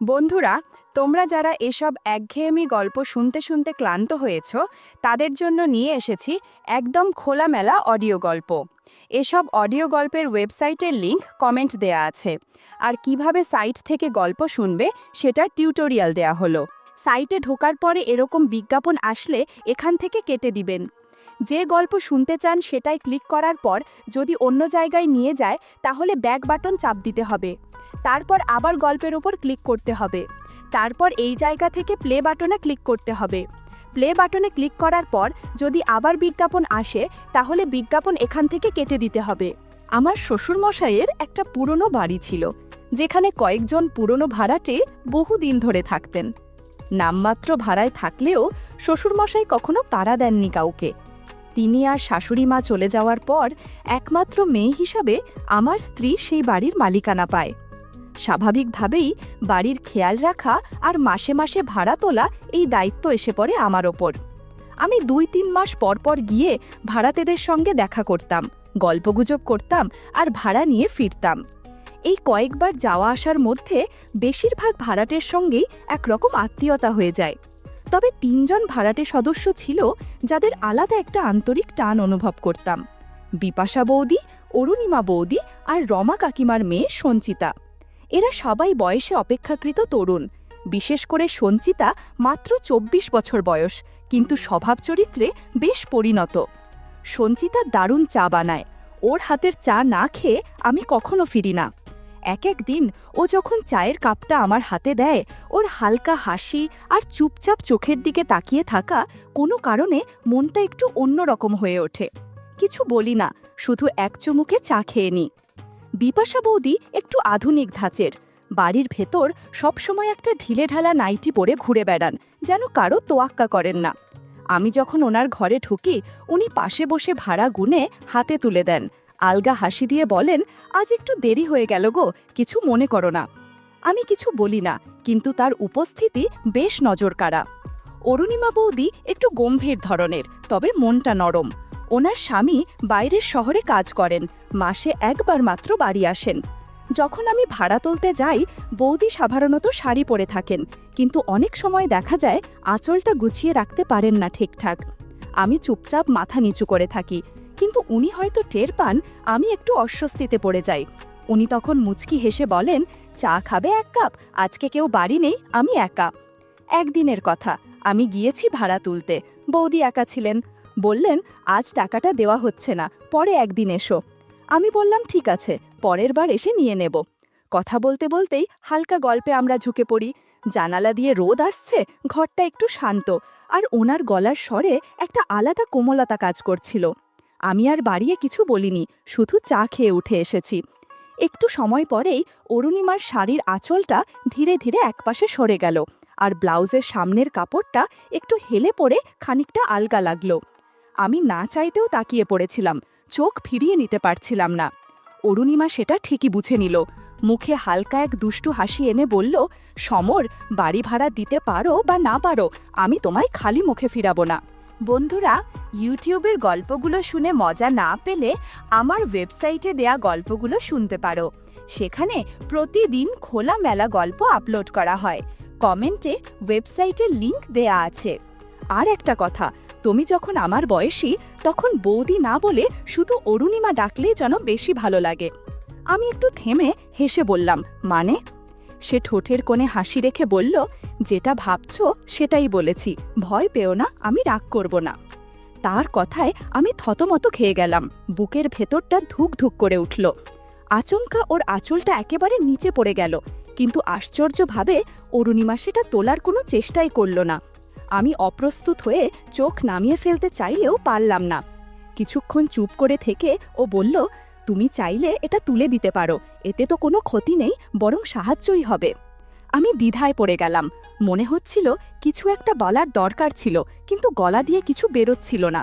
বন্ধুরা, তোমরা যারা এসব একঘেয়েমি গল্প শুনতে শুনতে ক্লান্ত হয়েছ, তাদের জন্য নিয়ে এসেছি একদম খোলামেলা অডিও গল্প। এসব অডিও গল্পের ওয়েবসাইটের লিংক কমেন্ট দেয়া আছে, আর কিভাবে সাইট থেকে গল্প শুনবে সেটার টিউটোরিয়াল দেয়া হলো। সাইটে ঢোকার পরে এরকম বিজ্ঞাপন আসলে এখান থেকে কেটে দিবেন। যে গল্প শুনতে চান সেটাই ক্লিক করার পর যদি অন্য জায়গায় নিয়ে যায় তাহলে ব্যাক বাটন চাপ দিতে হবে। তারপর আবার গল্পের উপর ক্লিক করতে হবে। তারপর এই জায়গা থেকে প্লে বাটনে ক্লিক করতে হবে। প্লে বাটনে ক্লিক করার পর যদি আবার বিজ্ঞাপন আসে তাহলে বিজ্ঞাপন এখান থেকে কেটে দিতে হবে। আমার শ্বশুরমশাইয়ের একটা পুরনো বাড়ি ছিল, যেখানে কয়েকজন পুরনো ভাড়াটে বহুদিন ধরে থাকতেন। নামমাত্র ভাড়ায় থাকলেও শ্বশুরমশাই কখনো তাড়া দেননি কাউকে। তিনি আর শাশুড়ি মা চলে যাওয়ার পর একমাত্র মেয়ে হিসাবে আমার স্ত্রী সেই বাড়ির মালিকানা পায়। স্বাভাবিকভাবেই বাড়ির খেয়াল রাখা আর মাসে মাসে ভাড়া তোলা এই দায়িত্ব এসে পড়ে আমার ওপর। আমি ২-৩ মাস পর পর গিয়ে ভাড়াটেদের সঙ্গে দেখা করতাম, গল্পগুজব করতাম আর ভাড়া নিয়ে ফিরতাম। এই কয়েকবার যাওয়া আসার মধ্যে বেশিরভাগ ভাড়াটের সঙ্গেই একরকম আত্মীয়তা হয়ে যায়। তবে ৩ জন ভাড়াটে সদস্য ছিল যাদের আলাদা একটা আন্তরিক টান অনুভব করতাম: বিপাশা বৌদি, অরুণিমা বৌদি আর রমা কাকিমার মেয়ে সঞ্চিতা। এরা সবাই বয়সে অপেক্ষাকৃত তরুণ। বিশেষ করে সঞ্চিতা মাত্র ২৪ বছর বয়স, কিন্তু স্বভাব চরিত্রে বেশ পরিণত। সঞ্চিতা দারুণ চা বানায়। ওর হাতের চা না খেয়ে আমি কখনো ফিরি না। এক এক দিন ও যখন চায়ের কাপটা আমার হাতে দেয়, ওর হালকা হাসি আর চুপচাপ চোখের দিকে তাকিয়ে থাকা কোনো কারণে মনটা একটু অন্যরকম হয়ে ওঠে। কিছু বলি না, শুধু এক চুমুকে চা খেয়ে নিই। বিপাশা বৌদি একটু আধুনিক ধাঁচের। বাড়ির ভেতর সবসময় একটা ঢিলেঢালা নাইটি পরে ঘুরে বেড়ান, যেন কারো তোয়াক্কা করেন না। আমি যখন ওনার ঘরে ঢুকি, উনি পাশে বসে ভাড়া গুনে হাতে তুলে দেন। আলগা হাসি দিয়ে বলেন, আজ একটু দেরি হয়ে গেল গো, কিছু মনে করো না। আমি কিছু বলি না, কিন্তু তার উপস্থিতি বেশ নজরকাড়া। অরুণিমা বৌদি একটু গম্ভীর ধরনের, তবে মনটা নরম। ওনার স্বামী বাইরের শহরে কাজ করেন, মাসে একবার মাত্র বাড়ি আসেন। যখন আমি ভাড়া তুলতে যাই, বৌদি সাধারণত শাড়ি পরে থাকেন, কিন্তু অনেক সময় দেখা যায় আঁচলটা গুছিয়ে রাখতে পারেন না ঠিকঠাক। আমি চুপচাপ মাথা নিচু করে থাকি, কিন্তু উনি হয়তো টের পান আমি একটু অস্বস্তিতে পড়ে যাই। উনি তখন মুচকি হেসে বলেন, চা খাবে ১ কাপ? আজকে কেউ বাড়ি নেই, আমি একা। একদিনের কথা, আমি গিয়েছি ভাড়া তুলতে। বৌদি একা ছিলেন। বললেন, আজ টাকাটা দেওয়া হচ্ছে না, পরে একদিন এসো। আমি বললাম, ঠিক আছে, পরের বার এসে নিয়ে নেব। কথা বলতে বলতেই হালকা গল্পে আমরা ঝুঁকে পড়ি। জানালা দিয়ে রোদ আসছে, ঘরটা একটু শান্ত, আর ওনার গলার স্বরে একটা আলাদা কোমলতা কাজ করছিল। আমি আর বাড়িয়ে কিছু বলিনি, শুধু চা খেয়ে উঠে এসেছি। একটু সময় পরেই অরুণিমার শাড়ির আঁচলটা ধীরে ধীরে একপাশে সরে গেল, আর ব্লাউজের সামনের কাপড়টা একটু হেলে পড়ে খানিকটা আলগা লাগলো। আমি না চাইতেও তাকিয়ে পড়েছিলাম, চোখ ফিরিয়ে নিতে পারছিলাম না। অরুণিমা সেটা ঠিকই বুঝে নিল। মুখে হালকা এক দুষ্টু হাসি এনে বলল, সমর, বাড়ি ভাড়া দিতে পারো বা না পারো, আমি তোমায় খালি মুখে ফিরাবো না। বন্ধুরা, ইউটিউবের গল্পগুলো শুনে মজা না পেলে আমার ওয়েবসাইটে দেয়া গল্পগুলো শুনতে পারো। সেখানে প্রতিদিন খোলামেলা গল্প আপলোড করা হয়। কমেন্টে ওয়েবসাইটের লিংক দেয়া আছে। আর একটা কথা, তুমি যখন আমার বয়সী, তখন বৌদি না বলে শুধু অরুণিমা ডাকলেই যেন বেশি ভালো লাগে। আমি একটু থেমে হেসে বললাম, মানে? সে ঠোঁটের কোণে হাসি রেখে বলল, যেটা ভাবছো সেটাই বলেছি, ভয় পেও না, আমি রাগ করব না। তার কথায় আমি থতমত খেয়ে গেলাম। বুকের ভেতরটা ধুক ধুক করে উঠল। আচমকা ওর আঁচলটা একেবারে নিচে পড়ে গেল, কিন্তু আশ্চর্যভাবে অরুণিমা সেটা তোলার কোনো চেষ্টাই করল না। আমি অপ্রস্তুত হয়ে চোখ নামিয়ে ফেলতে চাইলেও পারলাম না। কিছুক্ষণ চুপ করে থেকে ও বলল, তুমি চাইলে এটা তুলে দিতে পারো, এতে তো কোনো ক্ষতি নেই, বরং সাহায্যই হবে। আমি দ্বিধায় পড়ে গেলাম। মনে হচ্ছিল কিছু একটা বলার দরকার ছিল, কিন্তু গলা দিয়ে কিছু বেরোচ্ছিল না।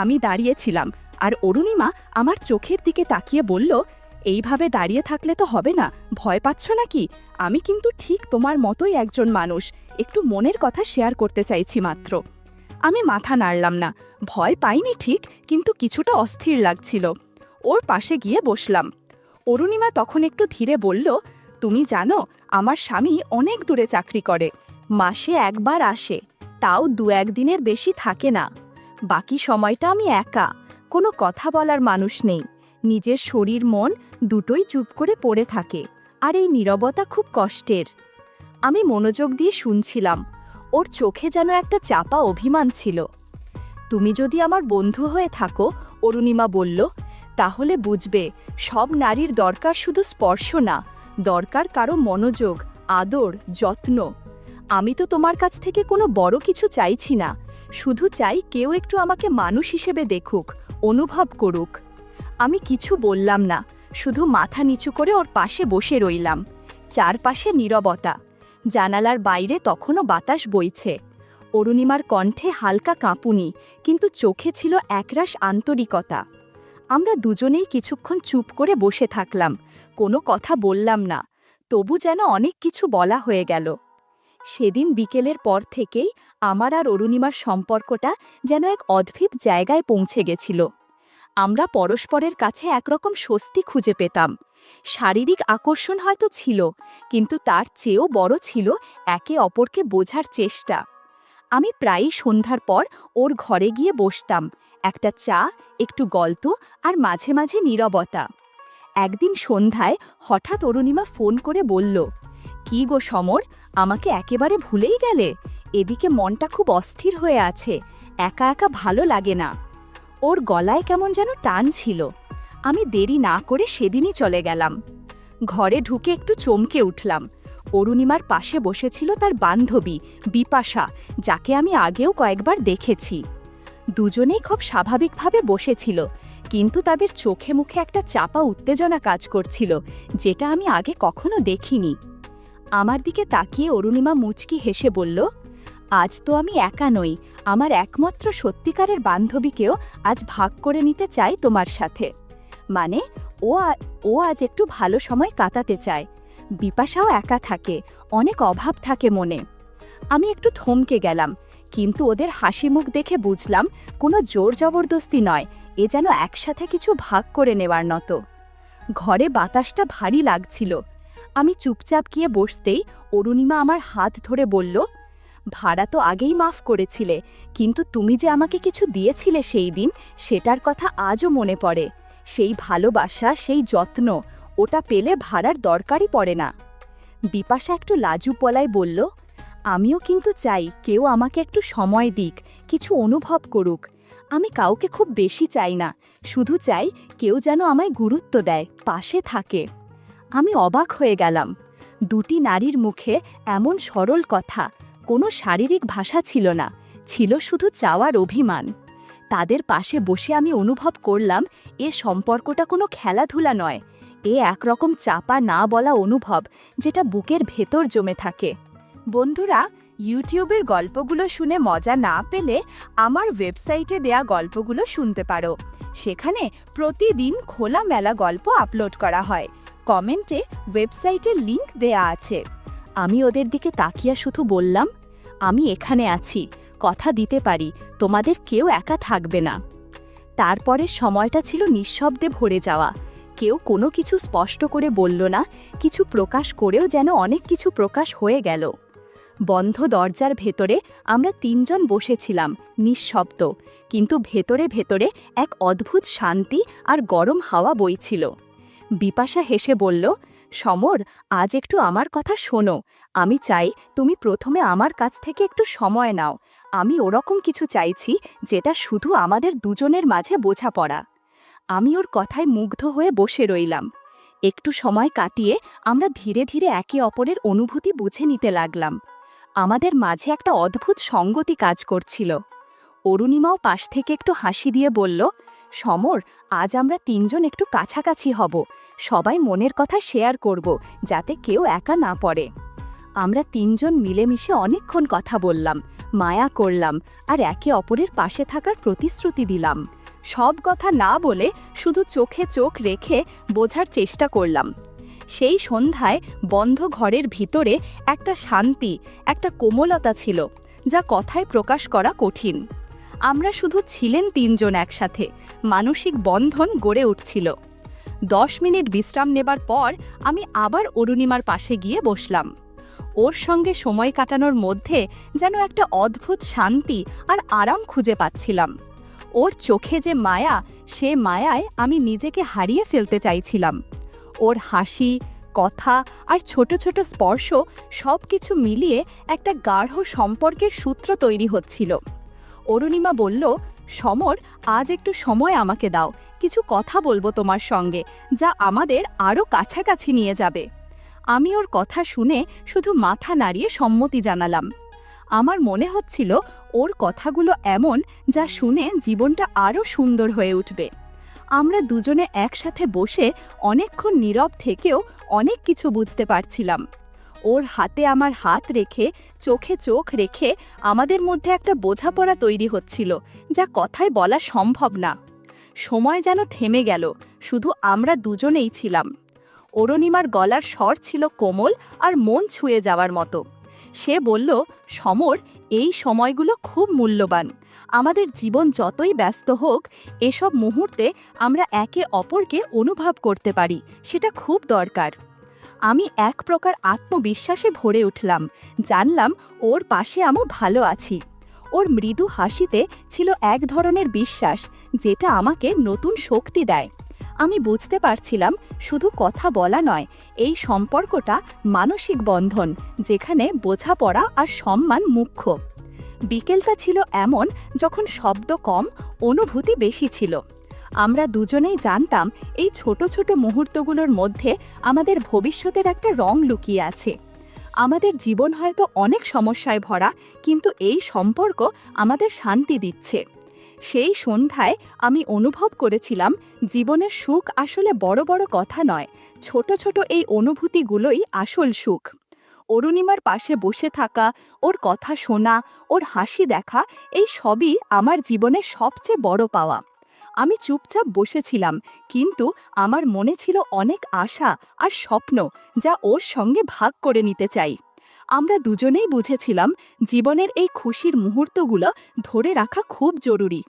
আমি দাঁড়িয়েছিলাম, আর অরুণিমা আমার চোখের দিকে তাকিয়ে বলল, এইভাবে দাঁড়িয়ে থাকলে তো হবে না, ভয় পাচ্ছ নাকি? আমি কিন্তু ঠিক তোমার মতোই একজন মানুষ, একটু মনের কথা শেয়ার করতে চাইছি মাত্র। আমি মাথা নাড়লাম না। ভয় পাইনি ঠিক, কিন্তু কিছুটা অস্থির লাগছিল। ওর পাশে গিয়ে বসলাম। অরুণিমা তখন একটু ধীরে বলল, তুমি জানো, আমার স্বামী অনেক দূরে চাকরি করে, মাসে একবার আসে, তাও 2-1 দিনের বেশি থাকে না। বাকি সময়টা আমি একা, কোনো কথা বলার মানুষ নেই, নিজের শরীর মন দুটোই চুপ করে পড়ে থাকে, আর এই নীরবতা খুব কষ্টের। আমি মনোযোগ দিয়ে শুনছিলাম, ওর চোখে যেন একটা চাপা অভিমান ছিল। তুমি যদি আমার বন্ধু হয়ে থাকো, অরুণিমা বলল, তাহলে বুঝবে সব নারীর দরকার শুধু স্পর্শ না, দরকার কারো মনোযোগ, আদর, যত্ন। আমি তো তোমার কাছ থেকে কোনো বড় কিছু চাইছি না, শুধু চাই কেউ একটু আমাকে মানুষ হিসেবে দেখুক, অনুভব করুক। আমি কিছু বললাম না, শুধু মাথা নিচু করে ওর পাশে বসে রইলাম। চারপাশে নীরবতা, জানালার বাইরে তখনও বাতাস বইছে। অরুণিমার কণ্ঠে হালকা কাঁপুনি, কিন্তু চোখে ছিল একরাশ আন্তরিকতা। আমরা দুজনেই কিছুক্ষণ চুপ করে বসে থাকলাম, কোনো কথা বললাম না, তবু যেন অনেক কিছু বলা হয়ে গেল। সেদিন বিকেলের পর থেকেই আমার আর অরুণিমার সম্পর্কটা যেন এক অদ্ভুত জায়গায় পৌঁছে গেছিল। আমরা পরস্পরের কাছে একরকম স্বস্তি খুঁজে পেতাম। শারীরিক আকর্ষণ হয়তো ছিল, কিন্তু তার চেয়েও বড় ছিল একে অপরকে বোঝার চেষ্টা। আমি প্রায়ই সন্ধ্যার পর ওর ঘরে গিয়ে বসতাম, একটা চা, একটু গল্প আর মাঝে মাঝে নীরবতা। একদিন সন্ধ্যায় হঠাৎ অরুণিমা ফোন করে বলল, কি গো সমর, আমাকে একেবারে ভুলেই গেলে? এদিকে মনটা খুব অস্থির হয়ে আছে, একা একা ভালো লাগে না। ওর গলায় কেমন যেন টান ছিল। আমি দেরি না করে সেদিনই চলে গেলাম। ঘরে ঢুকে একটু চমকে উঠলাম। অরুণিমার পাশে বসেছিল তার বান্ধবী বিপাশা, যাকে আমি আগেও কয়েকবার দেখেছি। দুজনেই খুব স্বাভাবিকভাবে বসেছিল, কিন্তু তাদের চোখে মুখে একটা চাপা উত্তেজনা কাজ করছিল, যেটা আমি আগে কখনো দেখিনি। আমার দিকে তাকিয়ে অরুণিমা মুচকি হেসে বলল, আজ তো আমি একা নই, আমার একমাত্র সত্যিকারের বান্ধবীকেও আজ ভাগ করে নিতে চাই তোমার সাথে। মানে ও আজ একটু ভালো সময় কাটাতে চায়। বিপাশাও একা থাকে, অনেক অভাব থাকে মনে। আমি একটু থমকে গেলাম, কিন্তু ওদের হাসি মুখ দেখে বুঝলাম কোনো জোর জবরদস্তি নয়, এ যেন একসাথে কিছু ভাগ করে নেওয়ার মতো। ঘরে বাতাসটা ভারী লাগছিল। আমি চুপচাপ গিয়ে বসতেই অরুণিমা আমার হাত ধরে বলল, ভাড়া তো আগেই মাফ করেছিলে, কিন্তু তুমি যে আমাকে কিছু দিয়েছিলে সেই দিন, সেটার কথা আজও মনে পড়ে। সেই ভালোবাসা, সেই যত্ন, ওটা পেলে ভাড়ার দরকারই পড়ে না। বিপাশা একটু লাজুক গলায় বলল, আমিও কিন্তু চাই কেউ আমাকে একটু সময় দিক, কিছু অনুভব করুক। আমি কাউকে খুব বেশি চাই না, শুধু চাই কেউ যেন আমায় গুরুত্ব দেয়, পাশে থাকে। আমি অবাক হয়ে গেলাম। দুটি নারীর মুখে এমন সরল কথা, কোনো শারীরিক ভাষা ছিল না, ছিল শুধু চাওয়ার অভিমান। তাদের পাশে বসে আমি অনুভব করলাম এ সম্পর্কটা কোনো খেলাধুলা নয়, এ একরকম চাপা না বলা অনুভব, যেটা বুকের ভেতর জমে থাকে। বন্ধুরা, ইউটিউবের গল্পগুলো শুনে মজা না পেলে আমার ওয়েবসাইটে দেয়া গল্পগুলো শুনতে পারো। সেখানে প্রতিদিন খোলামেলা গল্প আপলোড করা হয়। কমেন্টে ওয়েবসাইটের লিংক দেয়া আছে। আমি ওদের দিকে তাকিয়ে শুধু বললাম, আমি এখানে আছি, কথা দিতে পারি তোমাদের কেউ একা থাকবে না। তারপরের সময়টা ছিল নিঃশব্দে ভরে যাওয়া। কেউ কোনো কিছু স্পষ্ট করে বলল না, কিছু প্রকাশ করেও যেন অনেক কিছু প্রকাশ হয়ে গেল। বন্ধ দরজার ভেতরে আমরা তিনজন বসেছিলাম, নিঃশব্দ, কিন্তু ভেতরে ভেতরে এক অদ্ভুত শান্তি আর গরম হাওয়া বইছিল। বিপাশা হেসে বলল, সমর, আজ একটু আমার কথা শোনো। আমি চাই তুমি প্রথমে আমার কাছ থেকে একটু সময় নাও। আমি ওরকম কিছু চাইছি যেটা শুধু আমাদের দুজনের মাঝে বোঝাপড়া। আমি ওর কথায় মুগ্ধ হয়ে বসে রইলাম। একটু সময় কাটিয়ে আমরা ধীরে ধীরে একে অপরের অনুভূতি বুঝে নিতে লাগলাম। আমাদের মাঝে একটা অদ্ভুত সঙ্গতি কাজ করছিল। অরুণিমাও পাশ থেকে একটু হাসি দিয়ে বলল, সমর, আজ আমরা তিনজন একটু কাছাকাছি হব, সবাই মনের কথা শেয়ার করব, যাতে কেউ একা না পড়ে। আমরা তিনজন মিলেমিশে অনেকক্ষণ কথা বললাম, মায়া করলাম, আর একে অপরের পাশে থাকার প্রতিশ্রুতি দিলাম। সব কথা না বলে শুধু চোখে চোখ রেখে বোঝার চেষ্টা করলাম। সেই সন্ধ্যায় বন্ধ ঘরের ভিতরে একটা শান্তি, একটা কোমলতা ছিল, যা কথায় প্রকাশ করা কঠিন। আমরা শুধু ছিলেন তিনজন একসাথে, মানসিক বন্ধন গড়ে উঠছিল। 10 মিনিট বিশ্রাম নেবার পর আমি আবার অরুণিমার পাশে গিয়ে বসলাম। ওর সঙ্গে সময় কাটানোর মধ্যে যেন একটা অদ্ভুত শান্তি আর আরাম খুঁজে পাচ্ছিলাম। ওর চোখে যে মায়া, সে মায়ায় আমি নিজেকে হারিয়ে ফেলতে চাইছিলাম। ওর হাসি, কথা আর ছোট ছোট স্পর্শ সব কিছু মিলিয়ে একটা গাঢ় সম্পর্কের সূত্র তৈরি হচ্ছিল। অরুণিমা বলল, সমর, আজ একটু সময় আমাকে দাও, কিছু কথা বলবো তোমার সঙ্গে, যা আমাদের আরও কাছাকাছি নিয়ে যাবে। আমি ওর কথা শুনে শুধু মাথা নাড়িয়ে সম্মতি জানালাম। আমার মনে হচ্ছিল ওর কথাগুলো এমন যা শুনে জীবনটা আরও সুন্দর হয়ে উঠবে। আমরা দুজনে একসাথে বসে অনেকক্ষণ নীরব থেকেও অনেক কিছু বুঝতে পারছিলাম। ওর হাতে আমার হাত রেখে, চোখে চোখ রেখে আমাদের মধ্যে একটা বোঝাপড়া তৈরি হচ্ছিল, যা কথায় বলা সম্ভব না। সময় যেন থেমে গেল, শুধু আমরা দুজনেই ছিলাম। অরুণিমার গলার স্বর ছিল কোমল আর মন ছুঁয়ে যাওয়ার মতো। সে বলল, সমর, এই সময়গুলো খুব মূল্যবান। আমাদের জীবন যতই ব্যস্ত হোক, এসব মুহূর্তে আমরা একে অপরকে অনুভব করতে পারি, সেটা খুব দরকার। আমি এক প্রকার আত্মবিশ্বাসে ভরে উঠলাম। জানলাম ওর পাশে আমি ভালো আছি। ওর মৃদু হাসিতে ছিল এক ধরনের বিশ্বাস, যেটা আমাকে নতুন শক্তি দেয়। আমি বুঝতে পারছিলাম শুধু কথা বলা নয়, এই সম্পর্কটা মানসিক বন্ধন, যেখানে বোঝাপড়া আর সম্মান মুখ্য। বিকেলটা ছিল এমন যখন শব্দ কম, অনুভূতি বেশি ছিল। আমরা দুজনেই জানতাম এই ছোট ছোট মুহূর্তগুলোর মধ্যে আমাদের ভবিষ্যতের একটা রং লুকিয়ে আছে। আমাদের জীবন হয়তো অনেক সমস্যায় ভরা, কিন্তু এই সম্পর্ক আমাদের শান্তি দিচ্ছে। সেই সন্ধ্যায় আমি অনুভব করেছিলাম জীবনের সুখ আসলে বড় বড় কথা নয়, ছোট ছোট এই অনুভূতিগুলোই আসল সুখ। অরুণিমার পাশে বসে থাকা, ওর কথা শোনা, ওর হাসি দেখা, এই সবই আমার জীবনের সবচেয়ে বড় পাওয়া। আমি চুপচাপ বসেছিলাম, কিন্তু আমার মনে ছিল অনেক আশা আর স্বপ্ন, যা ওর সঙ্গে ভাগ করে নিতে চাই। আমরা দুজনেই বুঝেছিলাম জীবনের এই খুশির মুহূর্তগুলো ধরে রাখা খুব জরুরি।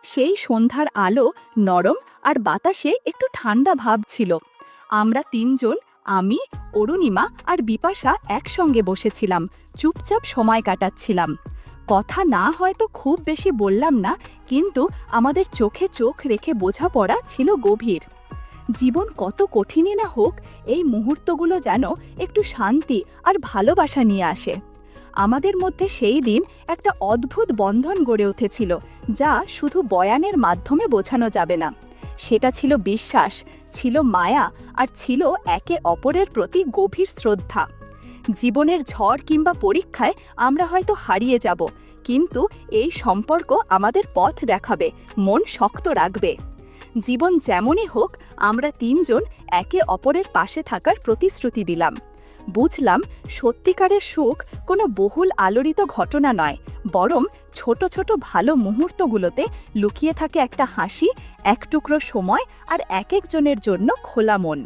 সেই সন্ধ্যার আলো নরম আর বাতাসে একটু ঠান্ডা ভাব ছিল। আমরা তিনজন, আমি, অরুণিমা আর বিপাশা একসঙ্গে বসেছিলাম, চুপচাপ সময় কাটাচ্ছিলাম। কথা না হয়তো খুব বেশি বললাম না, কিন্তু আমাদের চোখে চোখ রেখে বোঝাপড়া ছিল গভীর। জীবন কত কঠিনই না হোক, এই মুহূর্তগুলো যেন একটু শান্তি আর ভালোবাসা নিয়ে আসে। আমাদের মধ্যে সেই দিন একটা অদ্ভুত বন্ধন গড়ে উঠেছিল, যা শুধু বয়ানের মাধ্যমে বোঝানো যাবে না। সেটা ছিল বিশ্বাস, ছিল মায়া, আর ছিল একে অপরের প্রতি গভীর শ্রদ্ধা। জীবনের ঝড় কিংবা পরীক্ষায় আমরা হয়তো হারিয়ে যাব, কিন্তু এই সম্পর্ক আমাদের পথ দেখাবে, মন শক্ত রাখবে। জীবন যেমনই হোক, আমরা তিনজন একে অপরের পাশে থাকার প্রতিশ্রুতি দিলাম। বুঝলাম সত্যিকারের সুখ কোনো বহুল আলোড়িত ঘটনা নয়, বরং ছোট ছোট ভালো মুহূর্তগুলোতে লুকিয়ে থাকে একটা হাসি, এক টুকরো সময় আর এক একজনের জন্য খোলা মন।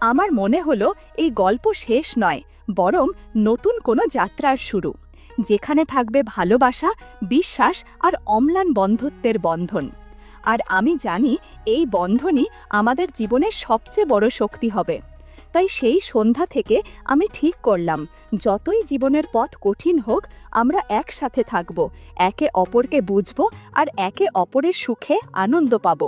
আমার মনে হলো এই গল্প শেষ নয়, বরং নতুন কোনো যাত্রার শুরু, যেখানে থাকবে ভালোবাসা, বিশ্বাস আর অম্লান বন্ধুত্বের বন্ধন। আর আমি জানি এই বন্ধনই আমাদের জীবনের সবচেয়ে বড় শক্তি হবে। তাই সেই সন্ধ্যা থেকে আমি ঠিক করলাম, যতই জীবনের পথ কঠিন হোক, আমরা একসাথে থাকব, একে অপরকে বুঝব আর একে অপরের সুখে আনন্দ পাব।